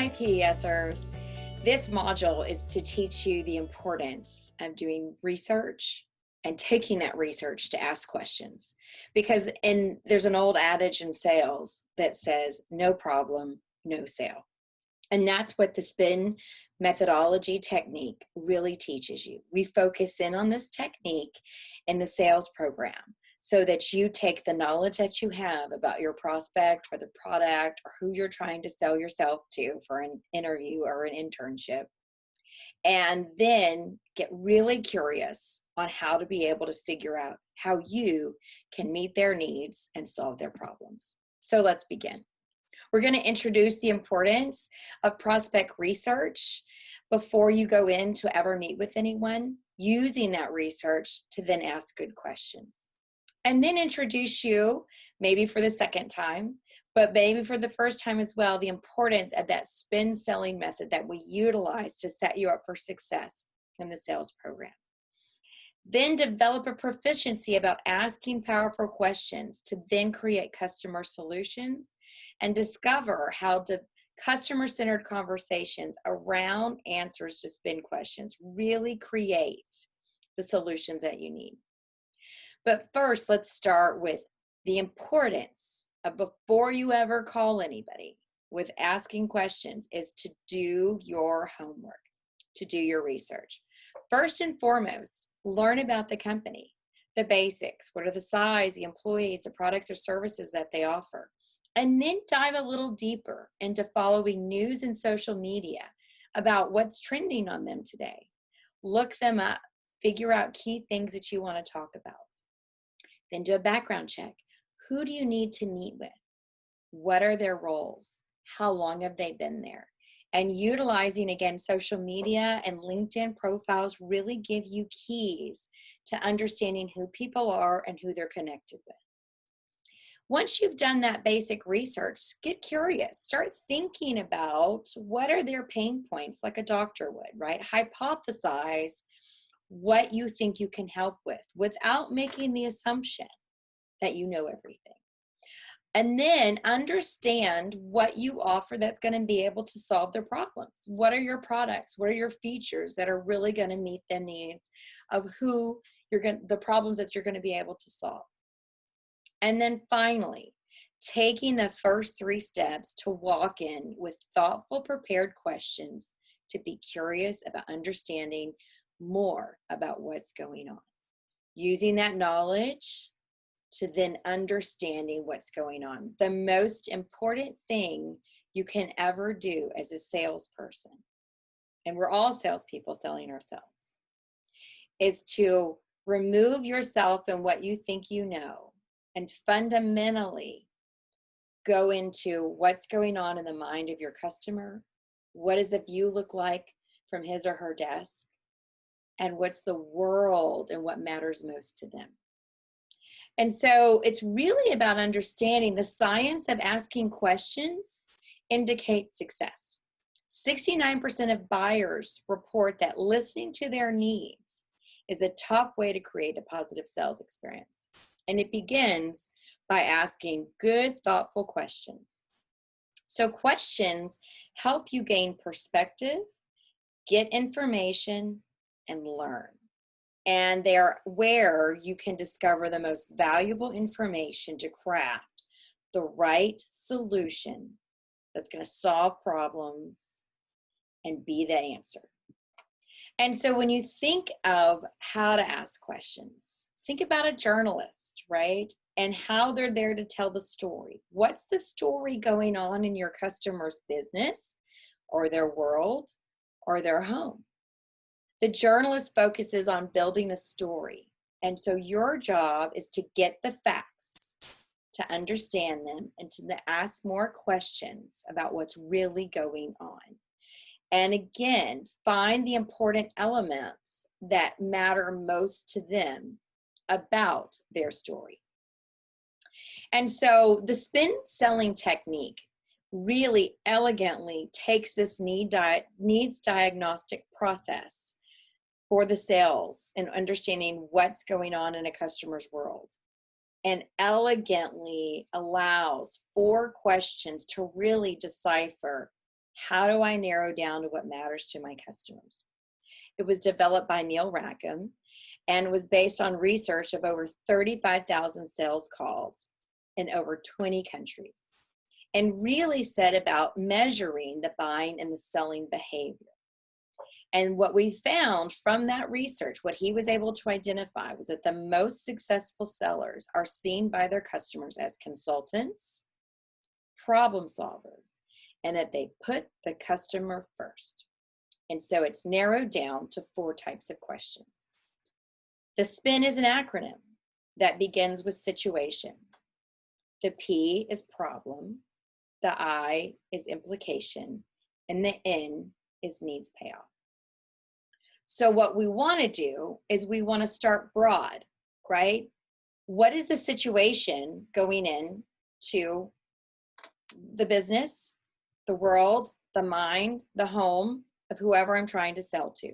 my PESers. This module is to teach you the importance of doing research and taking that research to ask questions. Because there's an old adage in sales that says, no problem, no sale. And that's what the spin methodology technique really teaches you. We focus in on this technique in the sales program so that you take the knowledge that you have about your prospect or the product or who you're trying to sell yourself to for an interview or an internship, and then get really curious on how to be able to figure out how you can meet their needs and solve their problems. So let's begin. We're going to introduce the importance of prospect research before you go in to ever meet with anyone, using that research to then ask good questions. And then introduce you, maybe for the second time, but maybe for the first time as well, the importance of that spin selling method that we utilize to set you up for success in the sales program. Then develop a proficiency about asking powerful questions to then create customer solutions and discover how to customer-centered conversations around answers to spin questions really create the solutions that you need. But first, let's start with the importance of, before you ever call anybody with asking questions, is to do your homework, to do your research. First and foremost, learn about the company, the basics. What are the size, the employees, the products or services that they offer? And then dive a little deeper into following news and social media about what's trending on them today. Look them up, figure out key things that you want to talk about. Then do a background check. Who do you need to meet with? What are their roles? How long have they been there? And utilizing, again, social media and LinkedIn profiles really give you keys to understanding who people are and who they're connected with. Once you've done that basic research, get curious. Start thinking about what are their pain points, like a doctor would, right? Hypothesize what you think you can help with without making the assumption that you know everything. And then understand what you offer that's going to be able to solve their problems. What are your products? What are your features that are really going to meet the needs of the problems that you're going to be able to solve? And then finally, taking the first 3 steps to walk in with thoughtful, prepared questions to be curious about understanding more about what's going on. Using that knowledge to then understanding what's going on. The most important thing you can ever do as a salesperson, and we're all salespeople selling ourselves, is to remove yourself and what you think you know and fundamentally go into what's going on in the mind of your customer. What does the view look like from his or her desk? And what's the world and what matters most to them? And so it's really about understanding the science of asking questions indicates success. 69% of buyers report that listening to their needs is the top way to create a positive sales experience. And it begins by asking good, thoughtful questions. So questions help you gain perspective, get information, and learn. And they are where you can discover the most valuable information to craft the right solution that's going to solve problems and be the answer. And so when you think of how to ask questions, think about a journalist, right? And how they're there to tell the story. What's the story going on in your customer's business or their world or their home? The journalist focuses on building a story. And so your job is to get the facts, to understand them, and to ask more questions about what's really going on. And again, find the important elements that matter most to them about their story. And so the spin selling technique really elegantly takes this needs diagnostic process for the sales and understanding what's going on in a customer's world, and elegantly allows 4 questions to really decipher How do I narrow down to what matters to my customers? It was developed by Neil Rackham and was based on research of over 35,000 sales calls in over 20 countries, and really said about measuring the buying and the selling behavior. And what we found from that research, what he was able to identify, was that the most successful sellers are seen by their customers as consultants, problem solvers, and that they put the customer first. And so it's narrowed down to 4 types of questions. The SPIN is an acronym that begins with situation. The P is problem. The I is implication. And the N is needs payoff. So what we want to do is we want to start broad, right? What is the situation going in to the business, the world, the mind, the home of whoever I'm trying to sell to?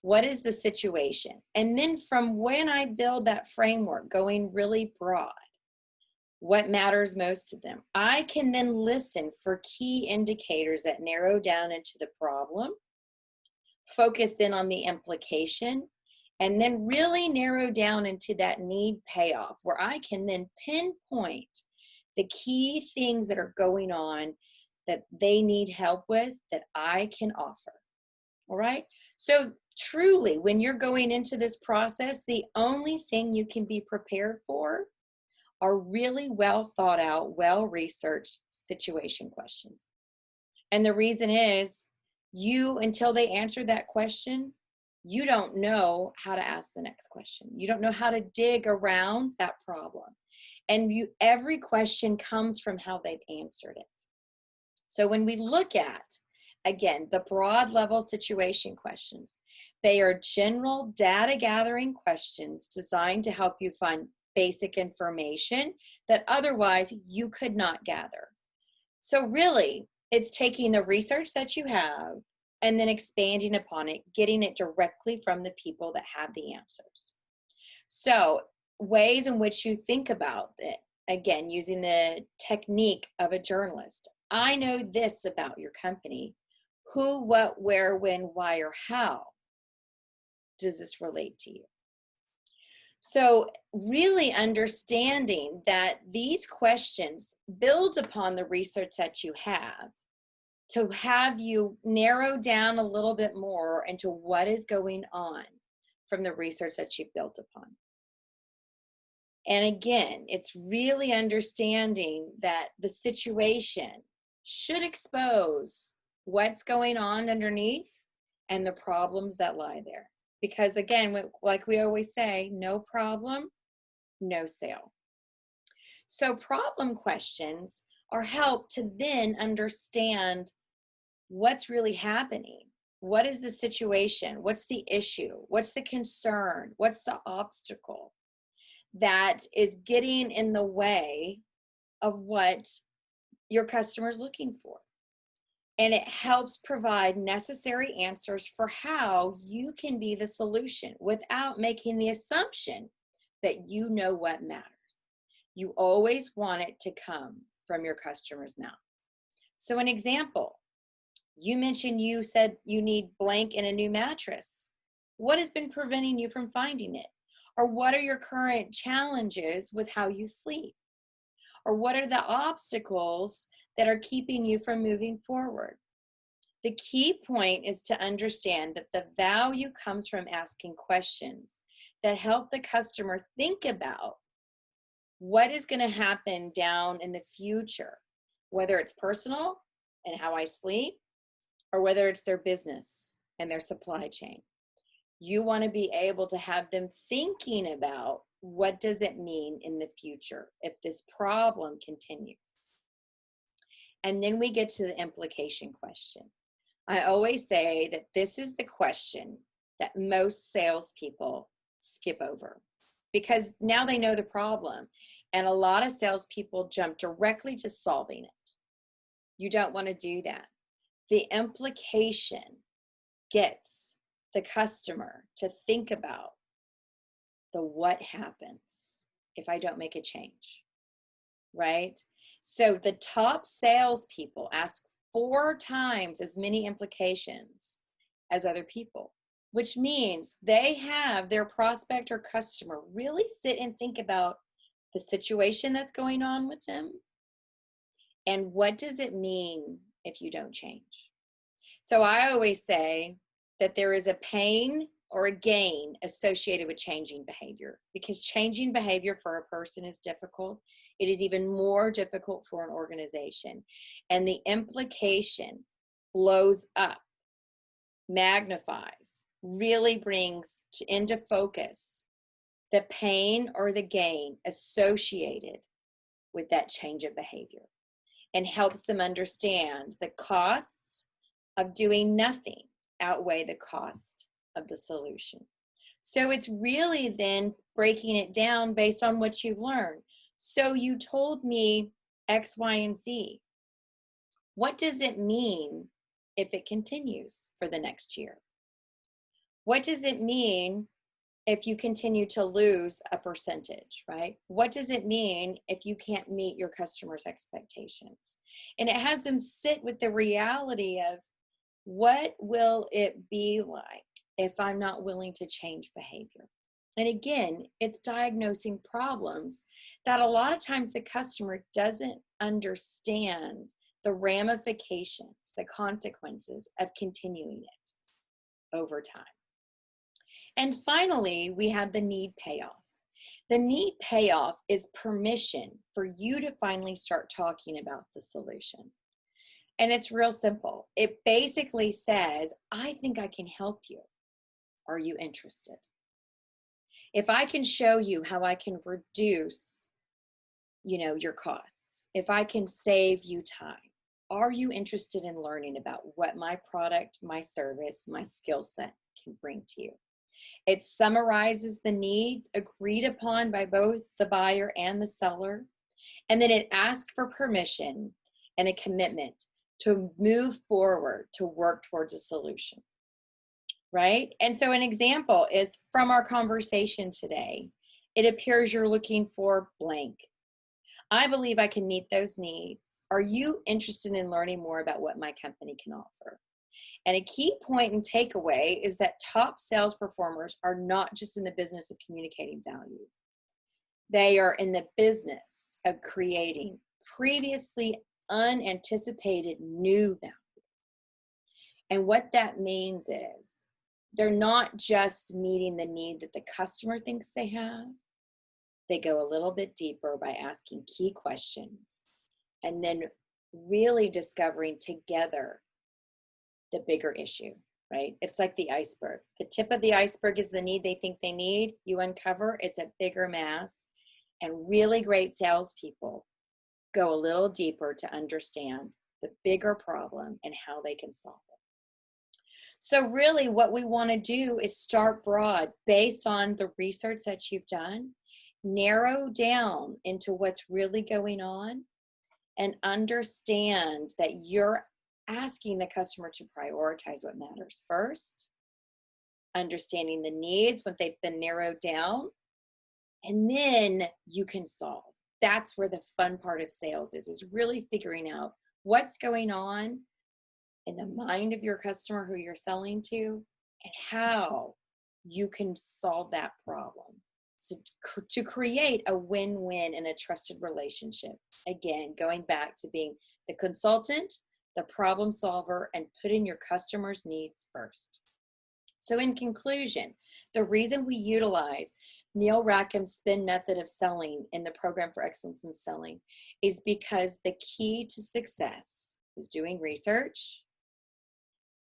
What is the situation? And then from when I build that framework, going really broad, what matters most to them, I can then listen for key indicators that narrow down into the problem, focus in on the implication, and then really narrow down into that need payoff, where I can then pinpoint the key things that are going on that they need help with that I can offer. All right. So truly, when you're going into this process, the only thing you can be prepared for are really well thought out, well researched situation questions. And the reason is, you, until they answer that question, you don't know how to ask the next question. You don't know how to dig around that problem. And every question comes from how they've answered it. So when we look at, again, the broad level situation questions, they are general data gathering questions designed to help you find basic information that otherwise you could not gather. So really, it's taking the research that you have and then expanding upon it, getting it directly from the people that have the answers. So ways in which you think about it, again, using the technique of a journalist. I know this about your company. Who, what, where, when, why, or how does this relate to you? So really understanding that these questions build upon the research that you have to have you narrow down a little bit more into what is going on from the research that you've built upon. And again, it's really understanding that the situation should expose what's going on underneath and the problems that lie there. Because again, like we always say, no problem, no sale. So problem questions are help to then understand what's really happening. What is the situation? What's the issue? What's the concern? What's the obstacle that is getting in the way of what your customer's looking for? And it helps provide necessary answers for how you can be the solution without making the assumption that you know what matters. You always want it to come from your customer's mouth. So an example, you mentioned you said you need blank in a new mattress. What has been preventing you from finding it? Or what are your current challenges with how you sleep? Or what are the obstacles that are keeping you from moving forward? The key point is to understand that the value comes from asking questions that help the customer think about what is going to happen down in the future, whether it's personal and how I sleep, or whether it's their business and their supply chain. You want to be able to have them thinking about what does it mean in the future if this problem continues. And then we get to the implication question. I always say that this is the question that most salespeople skip over because now they know the problem, and a lot of salespeople jump directly to solving it. You don't want to do that. The implication gets the customer to think about the what happens if I don't make a change, right? So the top salespeople ask 4 times as many implications as other people, which means they have their prospect or customer really sit and think about the situation that's going on with them and what does it mean if you don't change. So I always say that there is a pain or a gain associated with changing behavior, because changing behavior for a person is difficult. It is even more difficult for an organization. And the implication blows up, magnifies, really brings into focus the pain or the gain associated with that change of behavior, and helps them understand the costs of doing nothing outweigh the cost of the solution. So it's really then breaking it down based on what you've learned. So you told me X, Y, and Z. What does it mean if it continues for the next year? What does it mean if you continue to lose a percentage, right? What does it mean if you can't meet your customers' expectations? And it has them sit with the reality of, what will it be like if I'm not willing to change behavior? And again, it's diagnosing problems that a lot of times the customer doesn't understand the ramifications, the consequences of continuing it over time. And finally, we have the need payoff. The need payoff is permission for you to finally start talking about the solution. And it's real simple. It basically says, I think I can help you. Are you interested? If I can show you how I can reduce, your costs, if I can save you time, are you interested in learning about what my product, my service, my skill set can bring to you? It summarizes the needs agreed upon by both the buyer and the seller. And then it asks for permission and a commitment to move forward to work towards a solution, right? And so an example is from our conversation today. It appears you're looking for blank. I believe I can meet those needs. Are you interested in learning more about what my company can offer? And a key point and takeaway is that top sales performers are not just in the business of communicating value. They are in the business of creating previously unanticipated new value. And what that means is they're not just meeting the need that the customer thinks they have. They go a little bit deeper by asking key questions and then really discovering together the bigger issue, right? It's like the iceberg. The tip of the iceberg is the need they think they need. You uncover, it's a bigger mass. And really great salespeople go a little deeper to understand the bigger problem and how they can solve it. So really what we want to do is start broad based on the research that you've done, narrow down into what's really going on, and understand that you're asking the customer to prioritize what matters first, understanding the needs when they've been narrowed down, and then you can solve. That's where the fun part of sales is really figuring out what's going on in the mind of your customer who you're selling to and how you can solve that problem. So to create a win-win and a trusted relationship. Again, going back to being the consultant, the problem solver, and putting your customer's needs first. So in conclusion, the reason we utilize Neil Rackham's spin method of selling in the program for excellence in selling is because the key to success is doing research,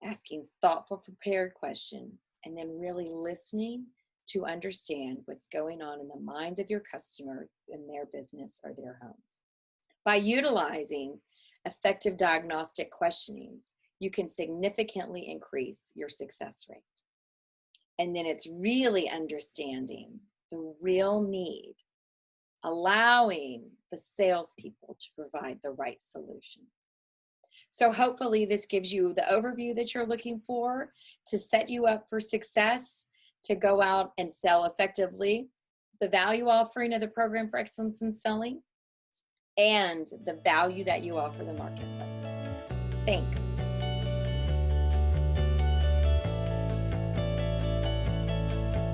asking thoughtful, prepared questions, and then really listening to understand what's going on in the minds of your customer in their business or their homes. By utilizing effective diagnostic questionings, you can significantly increase your success rate. And then it's really understanding the real need, allowing the salespeople to provide the right solution. So hopefully this gives you the overview that you're looking for to set you up for success, to go out and sell effectively, the value offering of the program for excellence in selling, and the value that you offer the marketplace. Thanks.